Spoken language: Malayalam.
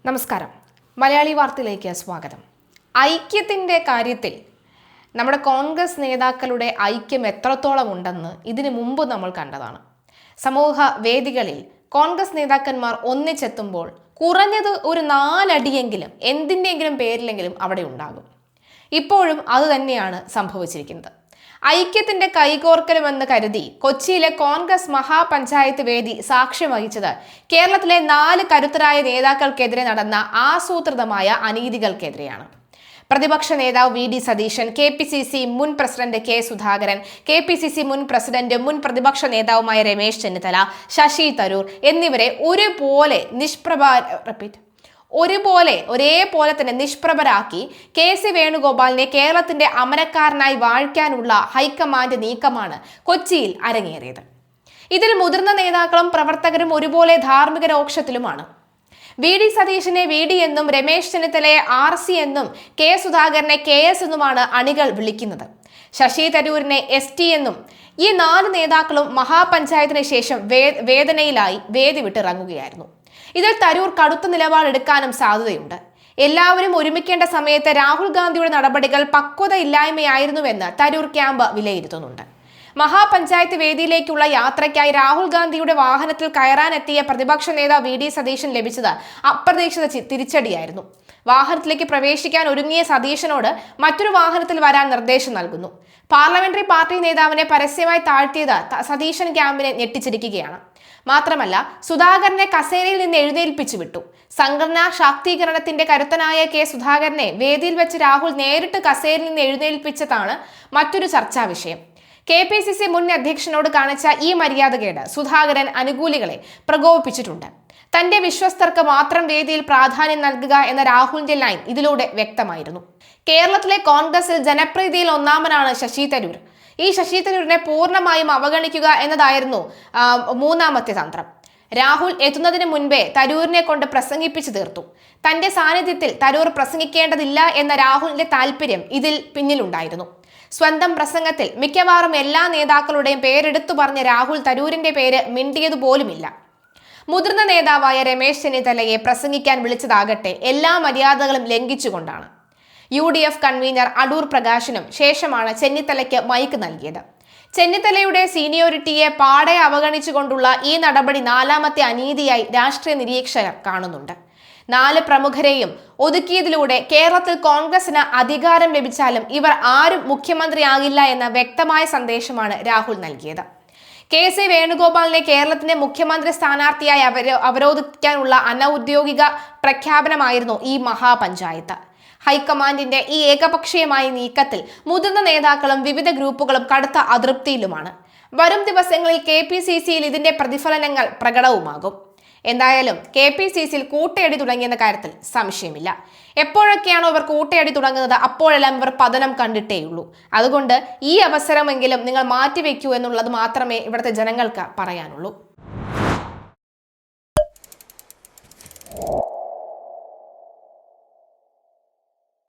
നമസ്കാരം. മലയാളി വാർത്തയിലേക്ക് സ്വാഗതം. ഐക്യത്തിൻ്റെ കാര്യത്തിൽ നമ്മുടെ കോൺഗ്രസ് നേതാക്കളുടെ ഐക്യം എത്രത്തോളം ഉണ്ടെന്ന് ഇതിനു മുമ്പ് നമ്മൾ കണ്ടതാണ്. സമൂഹ വേദികളിൽ കോൺഗ്രസ് നേതാക്കന്മാർ ഒന്നിച്ചെത്തുമ്പോൾ കുറഞ്ഞത് ഒരു 4 അടിയെങ്കിലും എന്തിൻ്റെയെങ്കിലും പേരിലെങ്കിലും അവിടെ ഉണ്ടാകും. ഇപ്പോഴും അതുതന്നെയാണ് സംഭവിച്ചിരിക്കുന്നത്. ഐക്യത്തിന്റെ കൈകോർക്കലുമെന്ന് കരുതി കൊച്ചിയിലെ കോൺഗ്രസ് മഹാപഞ്ചായത്ത് വേദി സാക്ഷ്യം വഹിച്ചത് കേരളത്തിലെ 4 കരുത്തരായ നേതാക്കൾക്കെതിരെ നടന്ന ആസൂത്രിതമായ അനീതികൾക്കെതിരെയാണ്. പ്രതിപക്ഷ നേതാവ് വി ഡി സതീശൻ, KPCC മുൻ പ്രസിഡന്റ് കെ സുധാകരൻ, KPCC മുൻ പ്രസിഡന്റ് മുൻ പ്രതിപക്ഷ നേതാവുമായ രമേശ് ചെന്നിത്തല, ശശി തരൂർ എന്നിവരെ ഒരേപോലെ തന്നെ നിഷ്പ്രഭരാക്കി KC വേണുഗോപാലിനെ കേരളത്തിന്റെ അമരക്കാരനായി വാഴിക്കാനുള്ള ഹൈക്കമാൻഡ് നീക്കമാണ് കൊച്ചിയിൽ അരങ്ങേറിയത്. ഇതിൽ മുതിർന്ന നേതാക്കളും പ്രവർത്തകരും ഒരുപോലെ ധാർമ്മിക രോക്ഷത്തിലുമാണ്. വി ഡി സതീശനെ VD എന്നും രമേശ് ചെന്നിത്തലയെ RC എന്നും കെ സുധാകരനെ KS എന്നുമാണ് അണികൾ വിളിക്കുന്നത്. ശശി തരൂരിനെ ST എന്നും. ഈ 4 നേതാക്കളും മഹാപഞ്ചായത്തിന് ശേഷം വേദനയിലായി വേദി വിട്ടിറങ്ങുകയായിരുന്നു. ഇതിൽ തരൂർ കടുത്ത നിലപാടെടുക്കാനും സാധ്യതയുണ്ട്. എല്ലാവരും ഒരുമിക്കേണ്ട സമയത്ത് രാഹുൽ ഗാന്ധിയുടെ നടപടികൾ പക്വതയില്ലായ്മയായിരുന്നുവെന്ന് തരൂർ ക്യാമ്പ് വിലയിരുത്തുന്നുണ്ട്. മഹാപഞ്ചായത്ത് വേദിയിലേക്കുള്ള യാത്രയ്ക്കായി രാഹുൽ ഗാന്ധിയുടെ വാഹനത്തിൽ കയറാനെത്തിയ പ്രതിപക്ഷ നേതാവ് വി ഡി സതീശൻ ലഭിച്ചത് അപ്രതീക്ഷിത തിരിച്ചടിയായിരുന്നു. വാഹനത്തിലേക്ക് പ്രവേശിക്കാൻ ഒരുങ്ങിയ സതീശനോട് മറ്റൊരു വാഹനത്തിൽ വരാൻ നിർദ്ദേശം നൽകുന്നു. പാർലമെന്ററി പാർട്ടി നേതാവിനെ പരസ്യമായി താഴ്ത്തിയത് സതീശൻ ക്യാമ്പിനെ ഞെട്ടിച്ചിരിക്കുകയാണ്. മാത്രമല്ല, സുധാകരനെ കസേരയിൽ നിന്ന് എഴുന്നേൽപ്പിച്ചു വിട്ടു. സംഘടനാ ശാക്തീകരണത്തിന്റെ കരുത്തനായ കെ സുധാകരനെ വേദിയിൽ വെച്ച് രാഹുൽ നേരിട്ട് കസേരയിൽ നിന്ന് എഴുന്നേൽപ്പിച്ചതാണ് മറ്റൊരു ചർച്ചാ വിഷയം. KPCC മുൻ അധ്യക്ഷനോട് കാണിച്ച ഈ മര്യാദകേട് സുധാകരൻ അനുകൂലികളെ പ്രകോപിപ്പിച്ചിട്ടുണ്ട്. തന്റെ വിശ്വസ്തർക്ക് മാത്രം വേദിയിൽ പ്രാധാന്യം നൽകുക എന്ന രാഹുലിന്റെ ലൈൻ ഇതിലൂടെ വ്യക്തമായിരുന്നു. കേരളത്തിലെ കോൺഗ്രസിൽ ജനപ്രീതിയിൽ ഒന്നാമനാണ് ശശി തരൂർ. ഈ ശശി തരൂരിനെ പൂർണ്ണമായും അവഗണിക്കുക എന്നതായിരുന്നു മൂന്നാമത്തെ തന്ത്രം. രാഹുൽ എത്തുന്നതിന് മുൻപേ തരൂരിനെ കൊണ്ട് പ്രസംഗിപ്പിച്ചു തീർത്തു. തന്റെ സാന്നിധ്യത്തിൽ തരൂർ പ്രസംഗിക്കേണ്ടതില്ല എന്ന രാഹുലിന്റെ താല്പര്യം ഇതിൽ പിന്നിലുണ്ടായിരുന്നു. സ്വന്തം പ്രസംഗത്തിൽ മിക്കവാറും എല്ലാ നേതാക്കളുടെയും പേരെടുത്തു പറഞ്ഞ രാഹുൽ തരൂരിന്റെ പേര് മിണ്ടിയതുപോലുമില്ല. മുതിർന്ന നേതാവായ രമേശ് ചെന്നിത്തലയെ പ്രസംഗിക്കാൻ വിളിച്ചതാകട്ടെ എല്ലാ മര്യാദകളും ലംഘിച്ചുകൊണ്ടാണ്. UDF കൺവീനർ അടൂർ പ്രകാശിനും ശേഷമാണ് ചെന്നിത്തലയ്ക്ക് മൈക്ക് നൽകിയത്. ചെന്നിത്തലയുടെ സീനിയോറിറ്റിയെ പാടെ അവഗണിച്ചുകൊണ്ടുള്ള ഈ നടപടി 4ാമത്തെ അനീതിയായി രാഷ്ട്രീയ നിരീക്ഷകർ കാണുന്നുണ്ട്. 4 പ്രമുഖരെയും ഒതുക്കിയതിലൂടെ കേരളത്തിൽ കോൺഗ്രസിന് അധികാരം ലഭിച്ചാലും ഇവർ ആരും മുഖ്യമന്ത്രിയാകില്ല എന്ന വ്യക്തമായ സന്ദേശമാണ് രാഹുൽ നൽകിയത്. KC വേണുഗോപാലിനെ കേരളത്തിന്റെ മുഖ്യമന്ത്രി സ്ഥാനാർത്ഥിയായി അവരോധിക്കാനുള്ള അനൌദ്യോഗിക പ്രഖ്യാപനമായിരുന്നു ഈ മഹാപഞ്ചായത്ത്. ഹൈക്കമാൻഡിന്റെ ഈ ഏകപക്ഷീയമായ നീക്കത്തിൽ മുതിർന്ന നേതാക്കളും വിവിധ ഗ്രൂപ്പുകളും കടുത്ത അതൃപ്തിയിലുമാണ്. വരും ദിവസങ്ങളിൽ KPCCയിൽ ഇതിന്റെ പ്രതിഫലനങ്ങൾ പ്രകടവുമാകും. എന്തായാലും KPCCയിൽ കൂട്ടയടി തുടങ്ങിയെന്ന കാര്യത്തിൽ സംശയമില്ല. എപ്പോഴൊക്കെയാണോ ഇവർ കൂട്ടയടി തുടങ്ങുന്നത് അപ്പോഴെല്ലാം ഇവർ പതനം കണ്ടിട്ടേയുള്ളൂ. അതുകൊണ്ട് ഈ അവസരമെങ്കിലും നിങ്ങൾ മാറ്റിവെക്കൂ എന്നുള്ളത് മാത്രമേ ഇവിടുത്തെ ജനങ്ങൾക്ക് പറയാനുള്ളൂ.